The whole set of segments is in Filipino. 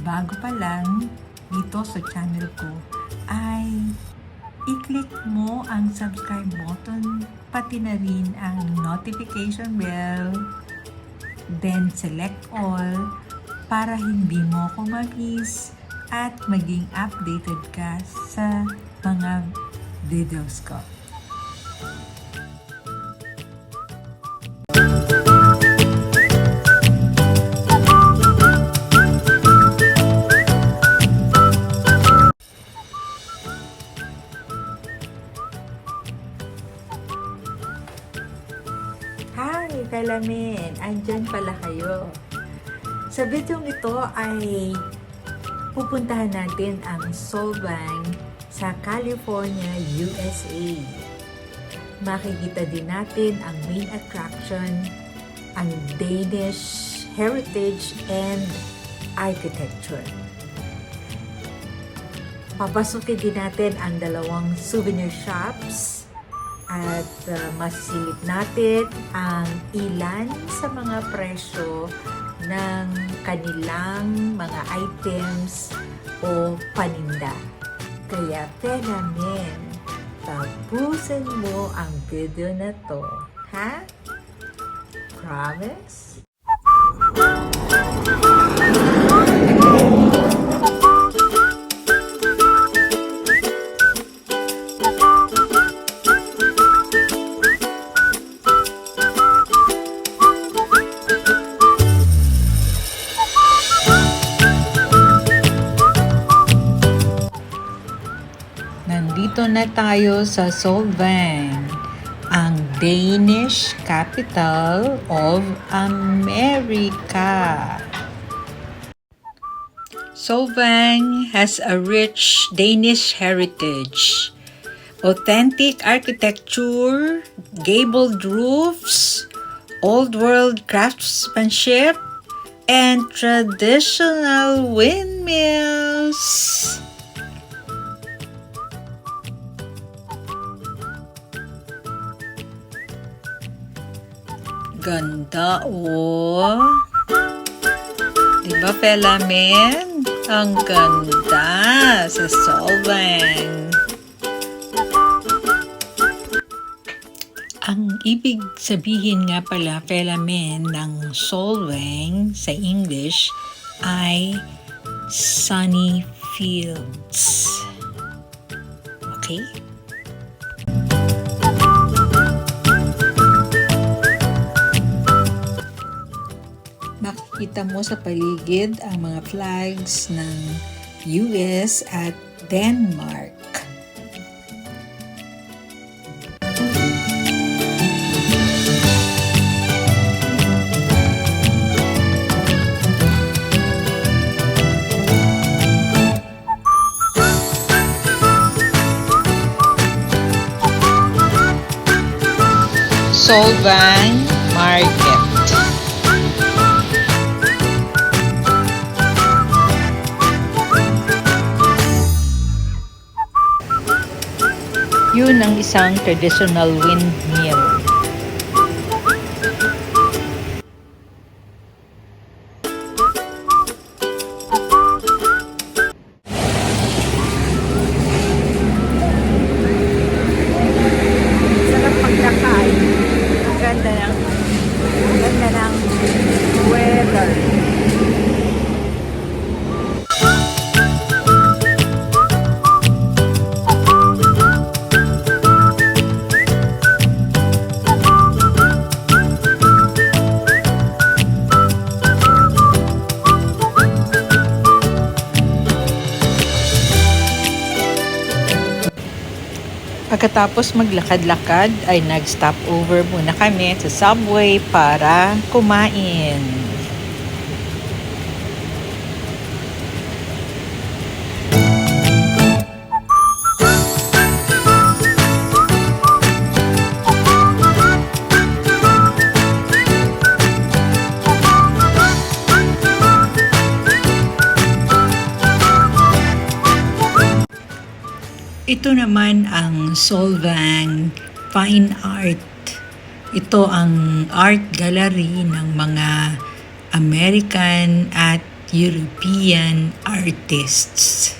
bago pa lang dito sa channel ko, ay i-click mo ang subscribe button, pati na rin ang notification bell, then select all para hindi mo ko ma-miss at maging updated ka sa mga videos ko. Hi, Alamin! Andyan pala kayo. Sa video ito ay pupuntahan natin ang Solvang sa California, USA. Makikita din natin ang main attraction, ang Danish heritage and architecture. Papasukin din natin ang dalawang souvenir shops at masilip natin ang ilan sa mga presyo ng kanilang mga items o paninda. Kaya Alamin, tapusin mo ang video na to, ha? Promise? Nandito na tayo sa Solvang, ang Danish capital of America. Solvang has a rich Danish heritage, authentic architecture, gabled roofs, old-world craftsmanship, and traditional windmills. Ganda, oh. Diba, Alamin? Ang ganda sa Solvang. Ang ibig sabihin nga pala, Alamin, ng Solvang sa English ay sunny fields. Okay? Makikita mo sa paligid ang mga flags ng US at Denmark. Solvang Market. Yun ang isang traditional windmill. Sarap pagkakay. Ang ganda ng weather. Pagkatapos maglakad-lakad ay nag-stop over muna kami sa subway para kumain. Ito naman ang Solvang Fine Art. Ito ang art gallery ng mga American at European artists.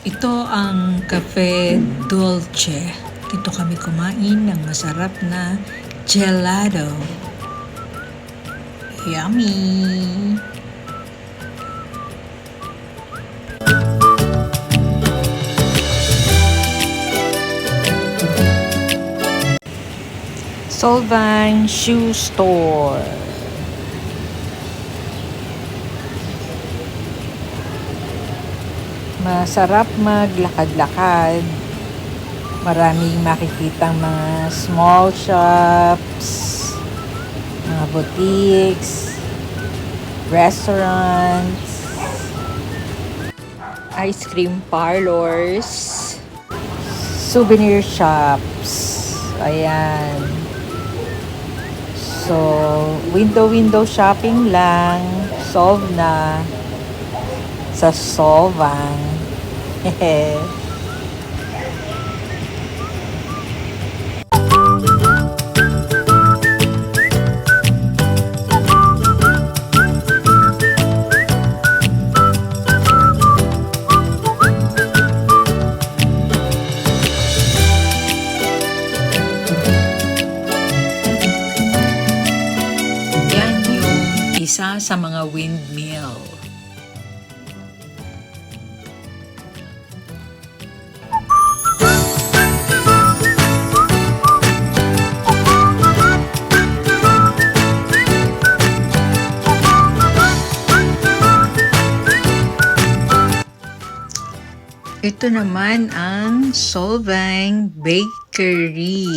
Ito ang Cafe Dolce. Dito kami kumain ng masarap na gelato. Yummy! Solvang Shoe Store. Masarap maglakad-lakad. Maraming makikitang mga small shops, mga boutiques, restaurants, ice cream parlors, souvenir shops. Ayan. So, window shopping lang. Solve na sa Solvang. Yan yung isa sa mga windmill. Ito naman ang Solvang Bakery.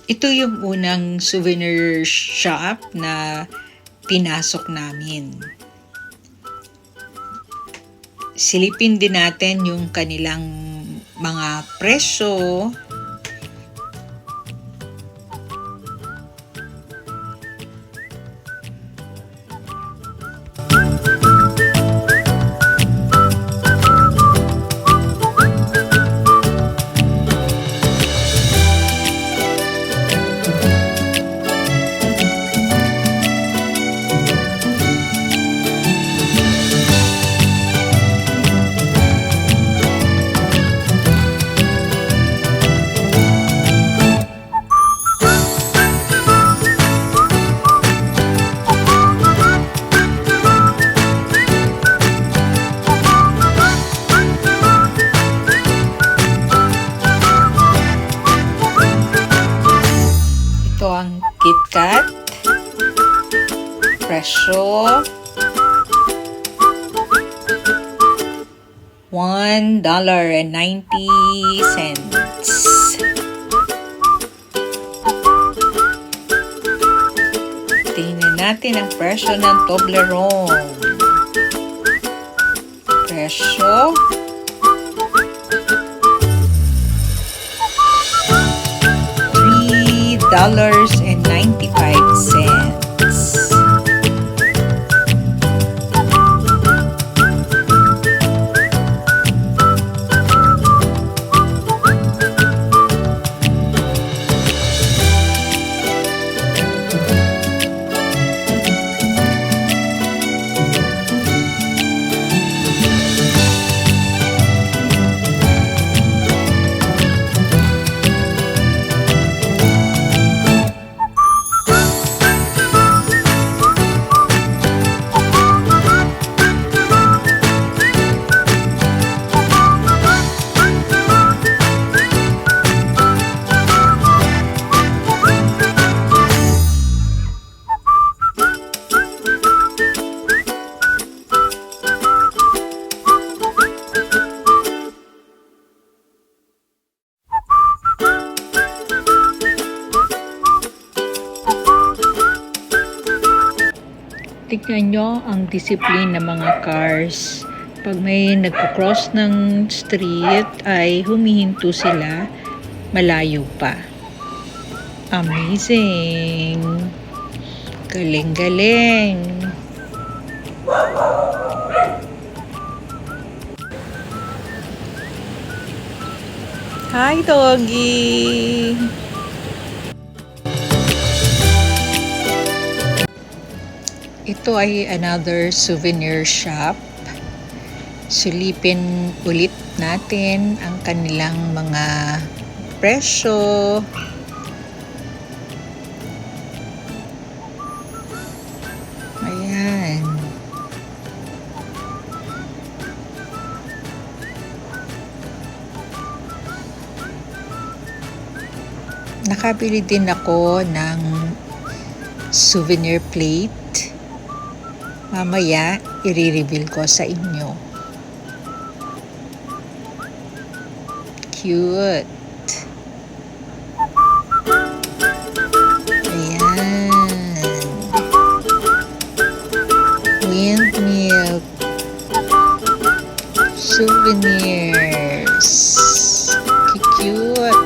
Ito yung unang souvenir shop na pinasok namin. Silipin din natin yung kanilang mga presyo. Ito ang KitKat, presyo, $1.90. Tingnan natin ang presyo ng Toblerone. Presyo $3.95. Tignan nyo ang discipline ng mga cars Pag may nagko-cross ng street ay humihinto sila malayo pa. Amazing! Galing-galing! Hi, doggy! Ito ay another souvenir shop. Silipin ulit natin ang kanilang mga presyo. Ayan. Nakabili din ako ng souvenir plate. Mamaya, i-reveal ko sa inyo. Cute. Ayan. Windmill. Souvenirs. Cute.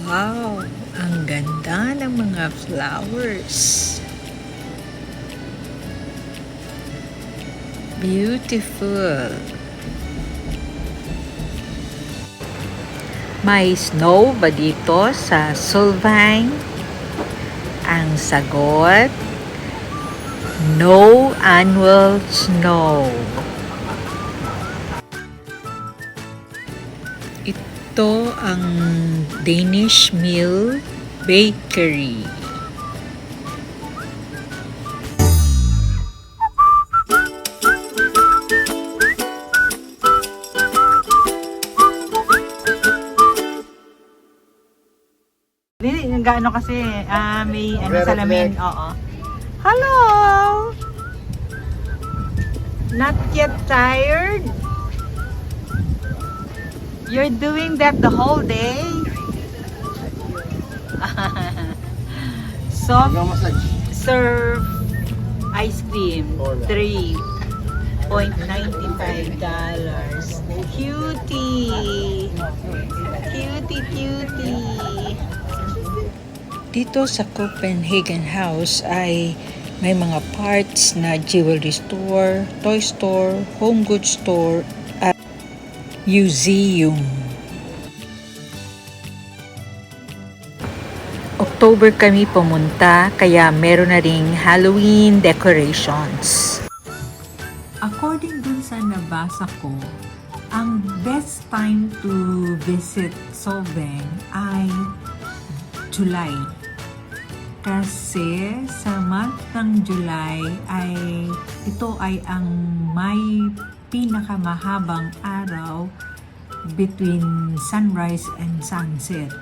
Wow, ang ganda ng mga flowers. Beautiful. May snow ba dito sa Solvang? Ang sagot, no annual snow. Ito ang Danish Mill Bakery. Gaano kasi may ano salamin. Oo. Hello. Not yet tired? You're doing that the whole day? Soft serve ice cream, $3.95. Cutie! Cutie, cutie! Dito sa Copenhagen House ay may mga parts na jewelry store, toy store, home goods store, at museum. October kami pumunta, kaya meron na ring Halloween decorations. According dun sa nabasa ko, ang best time to visit Solvang ay July. Kasi sa month ng July ay ito ay ang may pinakamahabang araw between sunrise and sunset.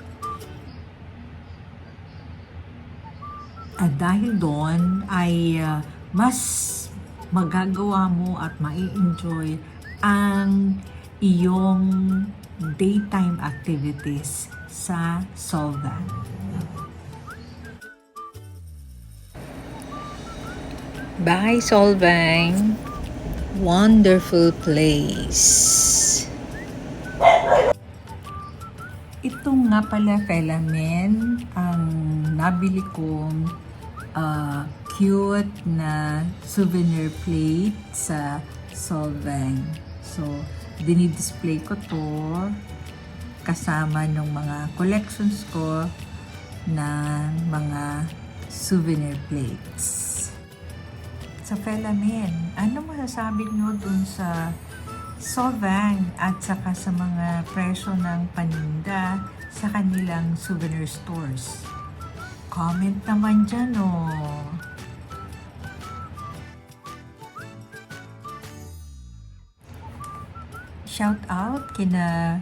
At dahil doon ay mas magagawa mo at mai-enjoy ang iyong daytime activities sa Solvang. Bye, Solvang! Wonderful place! Ito nga pala, Alamin, ang nabili kong cute na souvenir plate sa Solvang. So, dinidisplay ko to kasama ng mga collections ko ng mga souvenir plates. Sa Alamin, ano masasabi nyo dun sa Solvang at saka sa mga presyo ng paninda sa kanilang souvenir stores? Comment naman dyan, oh! Shout out kina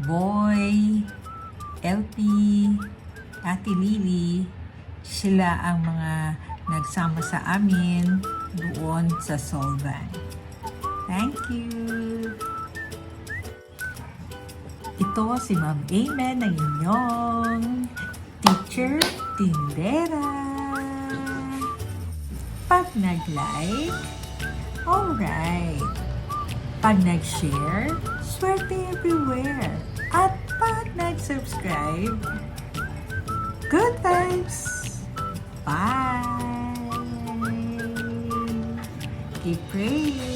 Boy, LP, Ate Lily. Sila ang mga nagsama sa amin doon sa Solvang. Thank you! Ito si Ma'am Amen ng inyong teacher, tindera. Pag nag-like, alright. Pag nag-share, swerte everywhere. At pag nag-subscribe, good vibes! Bye! Keep praying!